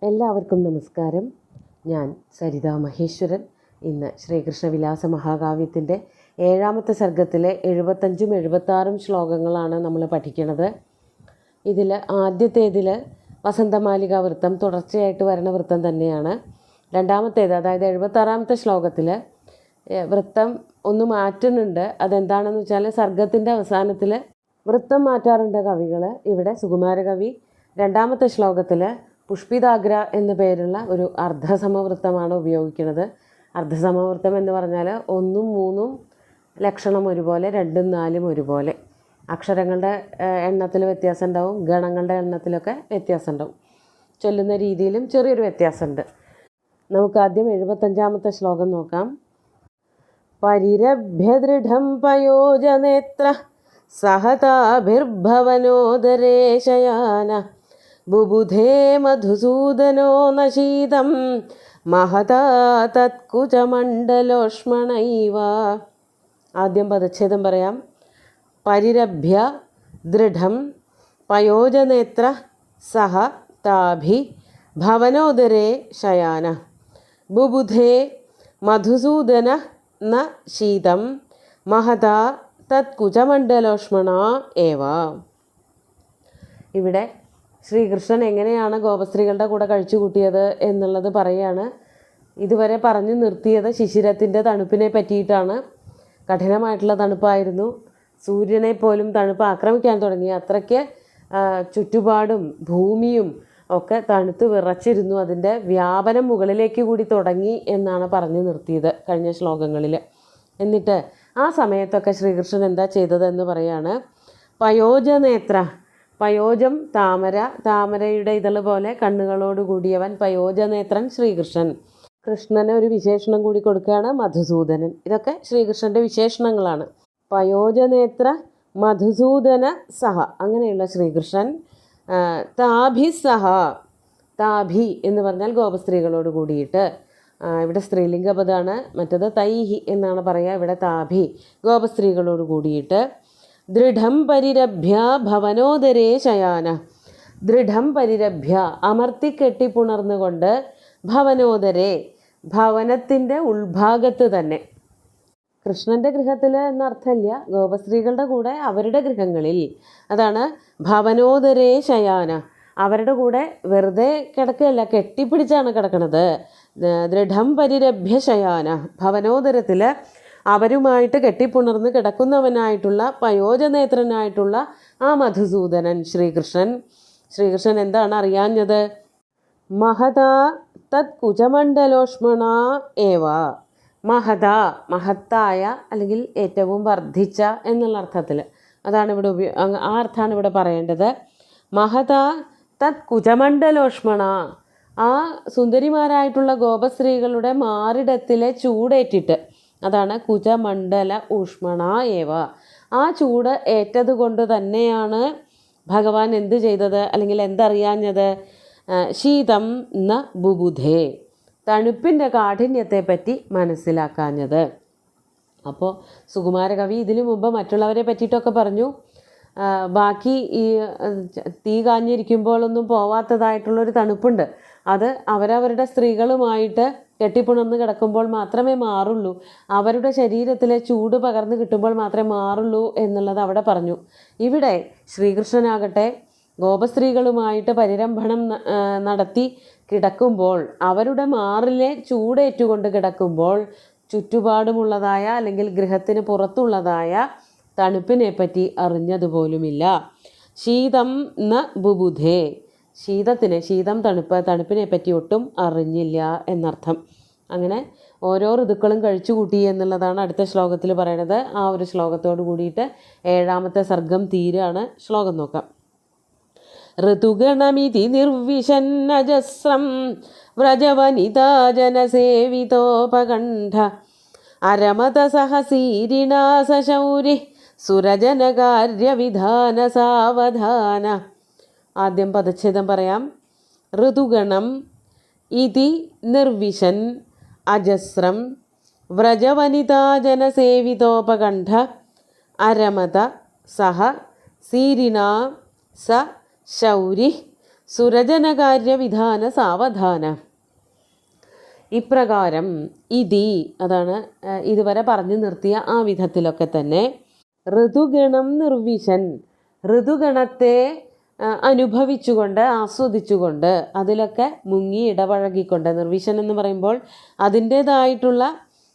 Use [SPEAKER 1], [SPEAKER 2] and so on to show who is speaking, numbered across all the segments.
[SPEAKER 1] എല്ലാവർക്കും നമസ്കാരം. ഞാൻ സരിത മഹേശ്വരൻ. ഇന്ന് ശ്രീകൃഷ്ണവിലാസ മഹാകാവ്യത്തിൻ്റെ 7ാമത്തെ സർഗത്തിലെ 75ഉം 76ഉം ശ്ലോകങ്ങളാണ് നമ്മൾ പഠിക്കുന്നത്. ഇതിൽ ആദ്യത്തേതിൽ വസന്തമാലിക വൃത്തം തുടർച്ചയായിട്ട് വരുന്ന വൃത്തം തന്നെയാണ്. രണ്ടാമത്തേത്, അതായത് 76ാമത്തെ ശ്ലോകത്തിൽ വൃത്തം ഒന്ന് മാറ്റുന്നുണ്ട്. അതെന്താണെന്ന് വെച്ചാൽ സർഗത്തിൻ്റെ അവസാനത്തിൽ വൃത്തം മാറ്റാറുണ്ട് കവികൾ. ഇവിടെ സുകുമാരകവി 2ാമത്തെ ശ്ലോകത്തിൽ പുഷ്പിതാഗ്ര എന്ന പേരുള്ള ഒരു അർദ്ധസമവൃത്തമാണ് ഉപയോഗിക്കുന്നത്. അർദ്ധസമവൃത്തം എന്ന് പറഞ്ഞാൽ 1ഉം 3ഉം ലക്ഷണം ഒരുപോലെ, 2ഉം 4ഉം ഒരുപോലെ. അക്ഷരങ്ങളുടെ എണ്ണത്തിൽ വ്യത്യാസം ഉണ്ടാവും, ഗണങ്ങളുടെ എണ്ണത്തിലൊക്കെ വ്യത്യാസം ഉണ്ടാവും, ചൊല്ലുന്ന രീതിയിലും ചെറിയൊരു വ്യത്യാസമുണ്ട്. നമുക്കാദ്യം 75ാമത്തെ ശ്ലോകം നോക്കാം. പരിരഭ്യദൃഢം പയോജനേത്ര സഹതാഭിർഭവനോദരേ ശയാന ബുബുധേ മധുസൂദനോ നശീതം മഹതാ തത്കുചമണ്ഡലോഷ്മണൈവ. ആദ്യം പദച്ഛേദം പറയാം. പരിരഭ്യ ദൃഢം പയോജനേത്ര സഹ താഭി ഭവനോദരേ ശയാന ബുബുധേ മധുസൂദന ന ശീതം മഹതാ തത്കുചമണ്ഡലോഷ്മണ ഏവ. ഇവിടെ ശ്രീകൃഷ്ണൻ എങ്ങനെയാണ് ഗോപസ്ത്രീകളുടെ കൂടെ കഴിച്ചു കൂട്ടിയത് എന്നുള്ളത് പറയുകയാണ്. ഇതുവരെ പറഞ്ഞു നിർത്തിയത് ശിശിരത്തിൻ്റെ തണുപ്പിനെ പറ്റിയിട്ടാണ്. കഠിനമായിട്ടുള്ള തണുപ്പായിരുന്നു. സൂര്യനെ പോലും തണുപ്പ് ആക്രമിക്കാൻ തുടങ്ങി. അത്രയ്ക്ക് ചുറ്റുപാടും ഭൂമിയും ഒക്കെ തണുത്ത് വിറച്ചിരുന്നു. അതിൻ്റെ വ്യാപനം മുകളിലേക്ക് കൂടി തുടങ്ങി എന്നാണ് പറഞ്ഞു നിർത്തിയത് കഴിഞ്ഞ ശ്ലോകങ്ങളിൽ. എന്നിട്ട് ആ സമയത്തൊക്കെ ശ്രീകൃഷ്ണൻ എന്താ ചെയ്തതെന്ന് പറയാണ്. പയോജനേത്ര, പയോജം താമര, താമരയുടെ ഇതൾ പോലെ കണ്ണുകളോട് കൂടിയവൻ പയോജനേത്രൻ ശ്രീകൃഷ്ണൻ. കൃഷ്ണന് ഒരു വിശേഷണം കൂടി കൊടുക്കുകയാണ്, മധുസൂദനൻ. ഇതൊക്കെ ശ്രീകൃഷ്ണൻ്റെ വിശേഷണങ്ങളാണ്. പയോജനേത്ര മധുസൂദന സഹ, അങ്ങനെയുള്ള ശ്രീകൃഷ്ണൻ. താഭി സഹ, താഭി എന്ന് പറഞ്ഞാൽ ഗോപസ്ത്രീകളോട് കൂടിയിട്ട്. ഇവിടെ സ്ത്രീലിംഗ പദമാണ്, മറ്റത് തൈഹി എന്നാണ് പറയുക. ഇവിടെ താഭി, ഗോപസ്ത്രീകളോട് കൂടിയിട്ട്. ദൃഢം പരിരഭ്യ ഭവനോദരേ ശയാന, ദൃഢം പരിരഭ്യ അമർത്തി കെട്ടിപ്പുണർന്നുകൊണ്ട്, ഭവനോദരേ ഭവനത്തിൻ്റെ ഉൾഭാഗത്ത് തന്നെ. കൃഷ്ണൻ്റെ ഗൃഹത്തിൽ എന്നർത്ഥമില്ല, ഗോപസ്ത്രീകളുടെ കൂടെ അവരുടെ ഗൃഹങ്ങളിൽ. അതാണ് ഭവനോദരേ ശയാന. അവരുടെ കൂടെ വെറുതെ കിടക്കുകയല്ല, കെട്ടിപ്പിടിച്ചാണ് കിടക്കുന്നത്. ദൃഢം പരിരഭ്യ ശയാന, ഭവനോദരത്തിൽ അവരുമായിട്ട് കെട്ടിപ്പുണർന്ന് കിടക്കുന്നവനായിട്ടുള്ള പയോജനേത്രനായിട്ടുള്ള ആ മധുസൂദനൻ ശ്രീകൃഷ്ണൻ. ശ്രീകൃഷ്ണൻ എന്താണ് അറിയാഞ്ഞത്? മഹതാ തത് കുചമണ്ഡലോഷ്മണ ഏവ. മഹതാ, മഹത്തായ അല്ലെങ്കിൽ ഏറ്റവും വർദ്ധിച്ച എന്നുള്ള അർത്ഥത്തിൽ. അതാണ് ഇവിടെ ആ അർത്ഥമാണ് ഇവിടെ പറയേണ്ടത്. മഹതാ തത് കുചമണ്ഡലോഷ്മണ, ആ സുന്ദരിമാരായിട്ടുള്ള ഗോപസ്ത്രീകളുടെ മാറിടത്തിലെ ചൂടേറ്റിട്ട്. അതാണ് കുചമണ്ഡല ഊഷ്മണ ഏവ. ആ ചൂട് ഏറ്റത് കൊണ്ട് തന്നെയാണ് ഭഗവാൻ എന്ത് ചെയ്തത്, അല്ലെങ്കിൽ എന്തറിയാഞ്ഞത്? ശീതം ന ബുബുധേ, തണുപ്പിൻ്റെ കാഠിന്യത്തെപ്പറ്റി മനസ്സിലാക്കാഞ്ഞത്. അപ്പോൾ സുകുമാരകവി ഇതിനു മുമ്പ് മറ്റുള്ളവരെ പറ്റിയിട്ടൊക്കെ പറഞ്ഞു. ബാക്കി ഈ തീ കാഞ്ഞിരിക്കുമ്പോഴൊന്നും പോവാത്തതായിട്ടുള്ളൊരു തണുപ്പുണ്ട്. അത് അവരവരുടെ സ്ത്രീകളുമായിട്ട് കെട്ടിപ്പുണർന്ന് കിടക്കുമ്പോൾ മാത്രമേ മാറുള്ളൂ. അവരുടെ ശരീരത്തിലെ ചൂട് പകർന്നു കിട്ടുമ്പോൾ മാത്രമേ മാറുള്ളൂ എന്നുള്ളത് അവിടെ പറഞ്ഞു. ഇവിടെ ശ്രീകൃഷ്ണനാകട്ടെ ഗോപസ്ത്രീകളുമായിട്ട് പരിരംഭണം നടത്തി കിടക്കുമ്പോൾ, അവരുടെ മാറിലെ ചൂടേറ്റുകൊണ്ട് കിടക്കുമ്പോൾ, ചുറ്റുപാടുമുള്ളതായ അല്ലെങ്കിൽ ഗൃഹത്തിന് പുറത്തുള്ളതായ തണുപ്പിനെപ്പറ്റി അറിഞ്ഞതുപോലുമില്ല. ശീതം ന ബുബുധേ, ശീതം തണുപ്പിനെ പറ്റി ഒട്ടും അറിഞ്ഞില്ല എന്നർത്ഥം. അങ്ങനെ ഓരോ ഋതുക്കളും കഴിച്ചു കൂട്ടി എന്നുള്ളതാണ് അടുത്ത ശ്ലോകത്തിൽ പറയണത്. ആ ഒരു ശ്ലോകത്തോട് കൂടിയിട്ട് 7ാമത്തെ സർഗം തീരാണ്. ശ്ലോകം നോക്കാം. ഋതുഗണമിതി നിർവിശന്നജസ്രം വ്രജവനിതാ ജനസേവിതോപകണ്ഠ അരമത സഹസീരിണാ സശൗരി സുരജനകാര്യവിധാന സാവധാന. ആദ്യം പദച്ഛേദം പറയാം. ഋതുഗണം ഇതി നിർവിശൻ അജസ്രം വ്രജവനിതാജനസേവിതോപകണ്ഠ അരമത സഹ സീരിണാ സ ശൗരി സുരജനകാര്യവിധാന സാവധാന. ഇപ്രകാരം ഇതി, അതാണ് ഇതുവരെ പറഞ്ഞു നിർത്തിയ ആ വിധത്തിലൊക്കെ തന്നെ, ഋതുഗണം നിർവിശൻ, ഋതുഗണത്തെ അനുഭവിച്ചുകൊണ്ട് ആസ്വദിച്ചുകൊണ്ട് അതിലൊക്കെ മുങ്ങി ഇടപഴകിക്കൊണ്ട്, നിർവിശൻ എന്ന് പറയുമ്പോൾ അതിൻ്റേതായിട്ടുള്ള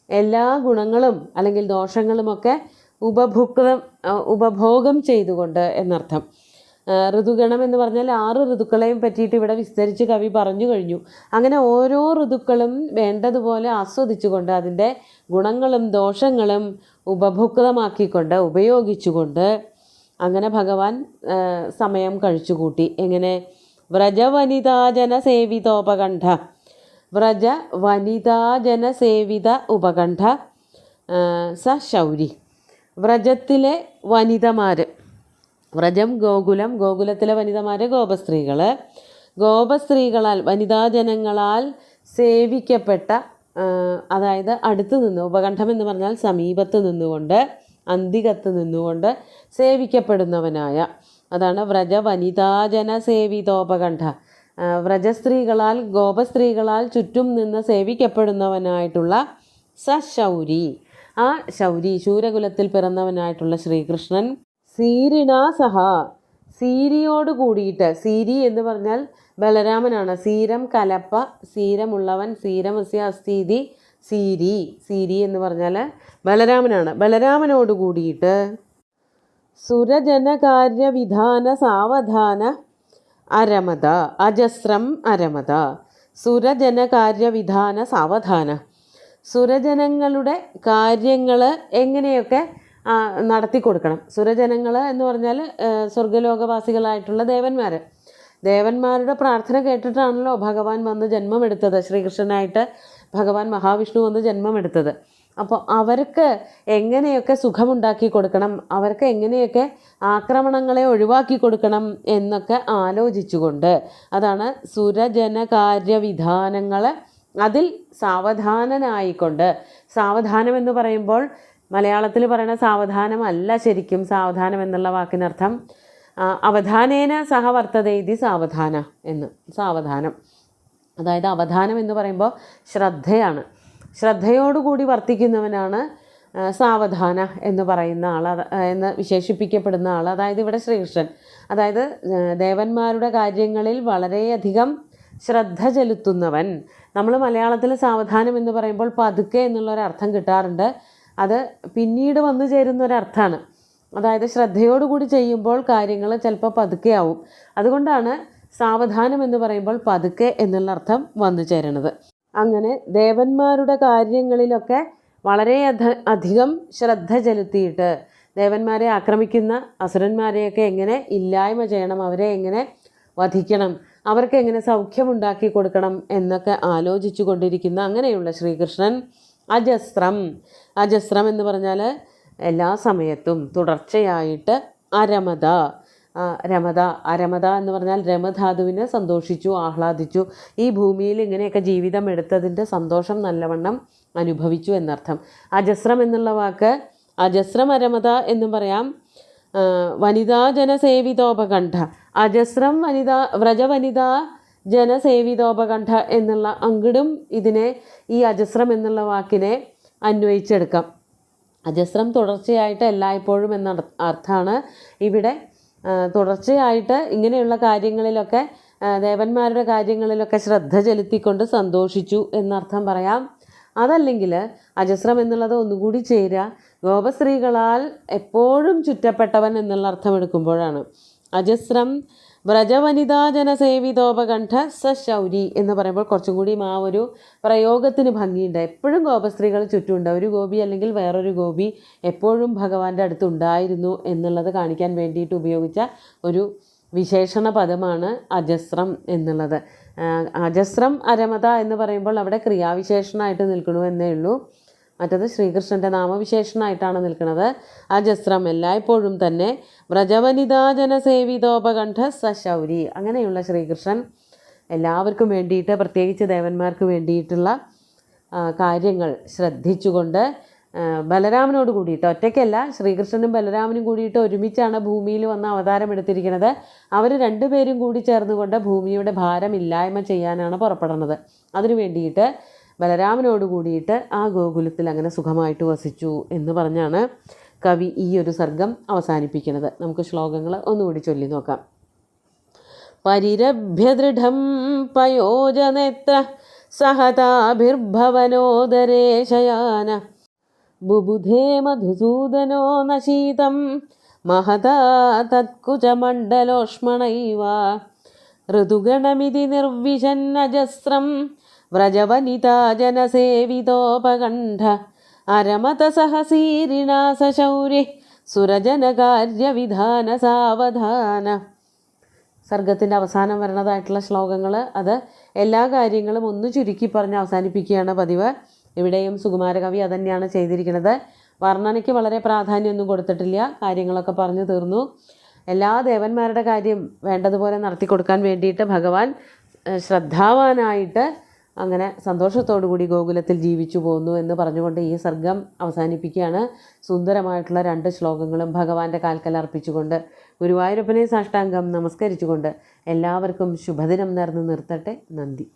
[SPEAKER 1] എല്ലാ ഗുണങ്ങളും അല്ലെങ്കിൽ ദോഷങ്ങളുമൊക്കെ ഉപഭോഗം ചെയ്തുകൊണ്ട് എന്നർത്ഥം. ഋതുഗണം എന്ന് പറഞ്ഞാൽ 6 ഋതുക്കളെയും പറ്റിയിട്ട് ഇവിടെ വിസ്തരിച്ച് കവി പറഞ്ഞു കഴിഞ്ഞു. അങ്ങനെ ഓരോ ഋതുക്കളും വേണ്ടതുപോലെ ആസ്വദിച്ചുകൊണ്ട് അതിൻ്റെ ഗുണങ്ങളും ദോഷങ്ങളും ഉപഭോക്തമാക്കിക്കൊണ്ട് ഉപയോഗിച്ചുകൊണ്ട് അങ്ങനെ ഭഗവാൻ സമയം കഴിച്ചുകൂട്ടി. എങ്ങനെ? വ്രജവനിതാജനസേവിതോപകണ്ഠ, വ്രജവനിതാജനസേവിത ഉപകണ്ഠ സ ശൗരി. വ്രജത്തിലെ വനിതമാർ, വ്രജം ഗോകുലം, ഗോകുലത്തിലെ വനിതമാർ ഗോപസ്ത്രീകൾ, ഗോപസ്ത്രീകളാൽ വനിതാജനങ്ങളാൽ സേവിക്കപ്പെട്ട, അതായത് അടുത്ത് നിന്ന്, ഉപകണ്ഠം എന്ന് പറഞ്ഞാൽ സമീപത്ത് നിന്നുകൊണ്ട്, അന്തികത്ത് നിന്നുകൊണ്ട് സേവിക്കപ്പെടുന്നവനായ, അതാണ് വ്രജ വനിതാജന സേവിതോപകണ്ഠ. വ്രജസ്ത്രീകളാൽ ഗോപസ്ത്രീകളാൽ ചുറ്റും നിന്ന് സേവിക്കപ്പെടുന്നവനായിട്ടുള്ള സശൗരി, ആ ശൗരി ശൂരകുലത്തിൽ പിറന്നവനായിട്ടുള്ള ശ്രീകൃഷ്ണൻ സീരിണാ സഹ, സീരിയോട് കൂടിയിട്ട്, സീരി എന്ന് പറഞ്ഞാൽ ബലരാമനാണ്. സീരം കലപ്പ, സീരമുള്ളവൻ, സീരമസ്യ അസ്ഥീതി സീരി, സീരി എന്ന് പറഞ്ഞാൽ ബലരാമനാണ്. ബലരാമനോട് കൂടിയിട്ട് സുരജനകാര്യവിധാന സാവധാന അരമത, അജസ്രം അരമത. സുരജനകാര്യവിധാന സാവധാന, സുരജനങ്ങളുടെ കാര്യങ്ങൾ എങ്ങനെയൊക്കെ നടത്തി കൊടുക്കണം. സുരജനങ്ങൾ എന്ന് പറഞ്ഞാൽ സ്വർഗലോകവാസികളായിട്ടുള്ള ദേവന്മാർ. ദേവന്മാരുടെ പ്രാർത്ഥന കേട്ടിട്ടാണല്ലോ ഭഗവാൻ വന്ന് ജന്മമെടുത്തത്, ശ്രീകൃഷ്ണനായിട്ട് ഭഗവാൻ മഹാവിഷ്ണു വന്ന് ജന്മമെടുത്തത്. അപ്പോൾ അവർക്ക് എങ്ങനെയൊക്കെ സുഖമുണ്ടാക്കി കൊടുക്കണം, അവർക്ക് എങ്ങനെയൊക്കെ ആക്രമണങ്ങളെ ഒഴിവാക്കി കൊടുക്കണം എന്നൊക്കെ ആലോചിച്ചുകൊണ്ട്, അതാണ് സുരജനകാര്യവിധാനങ്ങൾ, അതിൽ സാവധാനനായിക്കൊണ്ട്. സാവധാനം എന്ന് പറയുമ്പോൾ മലയാളത്തിൽ പറയുന്ന സാവധാനമല്ല ശരിക്കും സാവധാനം എന്നുള്ള വാക്കിനർത്ഥം അവധാനേന സഹ വർത്തതേതി സാവധാന എന്ന്. സാവധാനം അതായത് അവധാനം എന്ന് പറയുമ്പോൾ ശ്രദ്ധയാണ്. ശ്രദ്ധയോടുകൂടി വർത്തിക്കുന്നവനാണ് സാവധാന എന്ന് പറയുന്ന ആൾ, എന്ന് വിശേഷിപ്പിക്കപ്പെടുന്ന ആൾ. അതായത് ഇവിടെ ശ്രീകൃഷ്ണൻ, അതായത് ദേവന്മാരുടെ കാര്യങ്ങളിൽ വളരെയധികം ശ്രദ്ധ ചെലുത്തുന്നവൻ. നമ്മൾ മലയാളത്തിൽ സാവധാനം എന്ന് പറയുമ്പോൾ പതുക്കെ എന്നുള്ളൊരർത്ഥം കിട്ടാറുണ്ട്. അത് പിന്നീട് വന്നു ചേരുന്ന ഒരർത്ഥമാണ്. അതായത് ശ്രദ്ധയോടുകൂടി ചെയ്യുമ്പോൾ കാര്യങ്ങൾ ചിലപ്പോൾ പതുക്കെ ആവും. അതുകൊണ്ടാണ് സാവധാനം എന്ന് പറയുമ്പോൾ പതുക്കെ എന്നുള്ള അർത്ഥം വന്നു ചേരുന്നത്. അങ്ങനെ ദേവന്മാരുടെ കാര്യങ്ങളിലൊക്കെ വളരെ അധികം ശ്രദ്ധ ചെലുത്തിയിട്ട് ദേവന്മാരെ ആക്രമിക്കുന്ന അസുരന്മാരെയൊക്കെ എങ്ങനെ ഇല്ലായ്മ ചെയ്യണം, അവരെ എങ്ങനെ വധിക്കണം, അവർക്ക് എങ്ങനെ സൗഖ്യമുണ്ടാക്കി കൊടുക്കണം എന്നൊക്കെ ആലോചിച്ചു കൊണ്ടിരിക്കുന്ന അങ്ങനെയുള്ള ശ്രീകൃഷ്ണൻ അജസ്രം. അജസ്രം എന്ന് പറഞ്ഞാൽ എല്ലാ സമയത്തും തുടർച്ചയായിട്ട് അരമത. രമത, അരമത എന്ന് പറഞ്ഞാൽ രമധാതുവിനെ സന്തോഷിച്ചു, ആഹ്ലാദിച്ചു. ഈ ഭൂമിയിൽ ഇങ്ങനെയൊക്കെ ജീവിതം എടുത്തതിൻ്റെ സന്തോഷം നല്ലവണ്ണം അനുഭവിച്ചു എന്നർത്ഥം. അജസ്രം എന്നുള്ള വാക്ക് അജസ്രം അരമത എന്നും പറയാം. വനിതാ ജനസേവിതോപകണ്ഠ, അജസ്രം വനിതാ വ്രജവനിതാ ജനസേവിതോപകണ്ഠ എന്നുള്ള അങ്കിടും ഇതിനെ, ഈ അജസ്രം എന്നുള്ള വാക്കിനെ അന്വയിച്ചെടുക്കാം. അജസ്രം തുടർച്ചയായിട്ട് എല്ലായ്പ്പോഴും എന്ന അർത്ഥമാണ് ഇവിടെ. തുടർച്ചയായിട്ട് ഇങ്ങനെയുള്ള കാര്യങ്ങളിലൊക്കെ, ദേവന്മാരുടെ കാര്യങ്ങളിലൊക്കെ ശ്രദ്ധ ചെലുത്തിക്കൊണ്ട് സന്തോഷിച്ചു എന്നർത്ഥം പറയാം. അതല്ലെങ്കിൽ അജസ്രം എന്നുള്ളത് ഒന്നുകൂടി ചേരുക ഗോപസ്ത്രീകളാൽ എപ്പോഴും ചുറ്റപ്പെട്ടവൻ എന്നുള്ള അർത്ഥം എടുക്കുമ്പോഴാണ്. അജസ്രം വ്രജവനിതാ ജനസേവിതോപകണ്ഠ സശൗരി എന്ന് പറയുമ്പോൾ കുറച്ചും കൂടിയും ആ ഒരു പ്രയോഗത്തിന് ഭംഗിയുണ്ട്. എപ്പോഴും ഗോപസ്ത്രീകൾ ചുറ്റുമുണ്ട്. ഒരു ഗോപി അല്ലെങ്കിൽ വേറൊരു ഗോപി എപ്പോഴും ഭഗവാന്റെ അടുത്തുണ്ടായിരുന്നു എന്നുള്ളത് കാണിക്കാൻ വേണ്ടിയിട്ട് ഉപയോഗിച്ച ഒരു വിശേഷണ പദമാണ് അജസ്രം എന്നുള്ളത്. അജസ്രം അരമത എന്ന് പറയുമ്പോൾ അവിടെ ക്രിയാവിശേഷണമായിട്ട് നിൽക്കണു എന്നേ ഉള്ളൂ. മറ്റത് ശ്രീകൃഷ്ണൻ്റെ നാമവിശേഷണമായിട്ടാണ് നിൽക്കുന്നത്. അജസ്രം എല്ലായ്പ്പോഴും തന്നെ വ്രജവനിതാ ജനസേവിതോപകണ്ഠ സശൗരി. അങ്ങനെയുള്ള ശ്രീകൃഷ്ണൻ എല്ലാവർക്കും വേണ്ടിയിട്ട്, പ്രത്യേകിച്ച് ദേവന്മാർക്ക് വേണ്ടിയിട്ടുള്ള കാര്യങ്ങൾ ശ്രദ്ധിച്ചുകൊണ്ട് ബലരാമനോട് കൂടിയിട്ട്, ഒറ്റയ്ക്കല്ല, ശ്രീകൃഷ്ണനും ബലരാമനും കൂടിയിട്ട് ഒരുമിച്ചാണ് ഭൂമിയിൽ വന്ന് അവതാരം എടുത്തിരിക്കുന്നത്. അവർ രണ്ടുപേരും കൂടി ചേർന്നുകൊണ്ട് ഭൂമിയുടെ ഭാരമില്ലായ്മ ചെയ്യാനാണ് പുറപ്പെടുന്നത്. അതിനു വേണ്ടിയിട്ട് ബലരാമനോട് കൂടിയിട്ട് ആ ഗോകുലത്തിൽ അങ്ങനെ സുഖമായിട്ട് വസിച്ചു എന്ന് പറഞ്ഞാണ് കവി ഈ ഒരു സർഗം അവസാനിപ്പിക്കുന്നത്. നമുക്ക് ശ്ലോകങ്ങൾ ഒന്നുകൂടി ചൊല്ലി നോക്കാം. പരിരഭ്യദൃഢം പയോജനേത്ര സഹതാഭിർഭവനോദരേ ശയാന ബുബുധേ മധുസൂദനോ നശീതം മഹതാ തത്കുചമണ്ഡലോഷ്മണൈവ ഋതുഗണമിതി നിർവിശന്നജസ്രം വ്രജവനിതാ ജനസേവിതോപകണ്ഠ അരമത സഹസീരിണാ സശൗരി സുരജനകാര്യവിധാന സാവധാന. സർഗത്തിൻ്റെ അവസാനം വരണതായിട്ടുള്ള ശ്ലോകങ്ങൾ അത് എല്ലാ കാര്യങ്ങളും ഒന്ന് ചുരുക്കി പറഞ്ഞ് അവസാനിപ്പിക്കുകയാണ് പതിവ്. ഇവിടെയും സുകുമാരകവി അതുതന്നെയാണ് ചെയ്തിരിക്കുന്നത്. വർണ്ണനയ്ക്ക് വളരെ പ്രാധാന്യമൊന്നും കൊടുത്തിട്ടില്ല, കാര്യങ്ങളൊക്കെ പറഞ്ഞു തീർന്നു. എല്ലാ ദേവന്മാരുടെ കാര്യം വേണ്ടതുപോലെ നടത്തി കൊടുക്കാൻ വേണ്ടിയിട്ട് ഭഗവാൻ ശ്രദ്ധാവാനായിട്ട് അങ്ങനെ സന്തോഷത്തോടു കൂടി ഗോകുലത്തിൽ ജീവിച്ചു പോകുന്നു എന്ന് പറഞ്ഞുകൊണ്ട് ഈ സർഗം അവസാനിപ്പിക്കുകയാണ്. സുന്ദരമായിട്ടുള്ള 2 ശ്ലോകങ്ങളും ഭഗവാന്റെ കാൽക്കൽ അർപ്പിച്ചുകൊണ്ട് ഗുരുവായൂരപ്പനെ സാഷ്ടാംഗം നമസ്കരിച്ചുകൊണ്ട് എല്ലാവർക്കും ശുഭദിനം നേർന്ന് നിർത്തട്ടെ. നന്ദി.